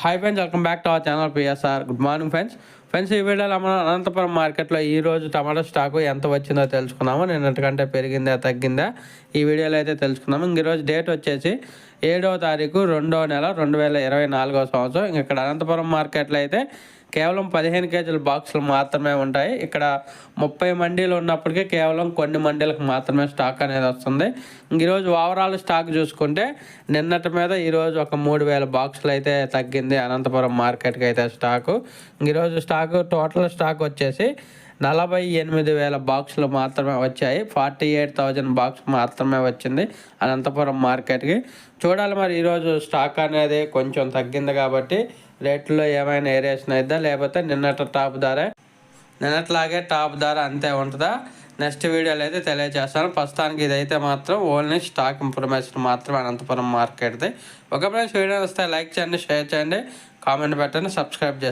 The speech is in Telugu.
Hi friends, welcome back to our channel PSR. Good morning friends. Friends, ఈ వీడియోలో మనం అనంతపురం మార్కెట్లో ఈరోజు టమాటో స్టాకు ఎంత వచ్చిందో తెలుసుకున్నాము. నిన్నటికంటే పెరిగిందా తగ్గిందా ఈ వీడియోలో అయితే తెలుసుకున్నాము. ఈరోజు డేట్ వచ్చేసి 7వ తారీఖు 2వ నెల 2024వ సంవత్సరం. ఇక్కడ అనంతపురం మార్కెట్లో అయితే కేవలం 15 కేజీల బాక్సులు మాత్రమే ఉంటాయి. ఇక్కడ 30 మండీలు ఉన్నప్పటికీ కేవలం కొన్ని మండీలకు మాత్రమే స్టాక్ అనేది వస్తుంది. ఈరోజు ఓవరాల్ స్టాక్ చూసుకుంటే నిన్నటి మీద ఈరోజు ఒక 3000 బాక్సులు అయితే తగ్గింది అనంతపురం మార్కెట్కి అయితే స్టాకు. ఈరోజు స్టాకు టోటల్ స్టాక్ వచ్చేసి 48,000 బాక్సులు మాత్రమే వచ్చాయి. 48,000 బాక్స్ మాత్రమే వచ్చింది అనంతపురం మార్కెట్కి. చూడాలి మరి ఈరోజు స్టాక్ అనేది కొంచెం తగ్గింది కాబట్టి రేట్లో ఏమైనా వేరియేషన్ అయిద్దా, లేకపోతే నిన్నట్లాగే టాప్ ధర అంతే ఉంటుందా నెక్స్ట్ వీడియోలో అయితే తెలియజేస్తాను. ప్రస్తుతానికి ఇదైతే మాత్రం ఓన్లీ స్టాక్ ఇన్ఫర్మేషన్ మాత్రమే అనంతపురం మార్కెట్ది. ఒక ఫ్రెండ్స్ వీడియో వస్తే లైక్ చేయండి, షేర్ చేయండి, కామెంట్ పెట్టండి, సబ్స్క్రైబ్ చేయండి.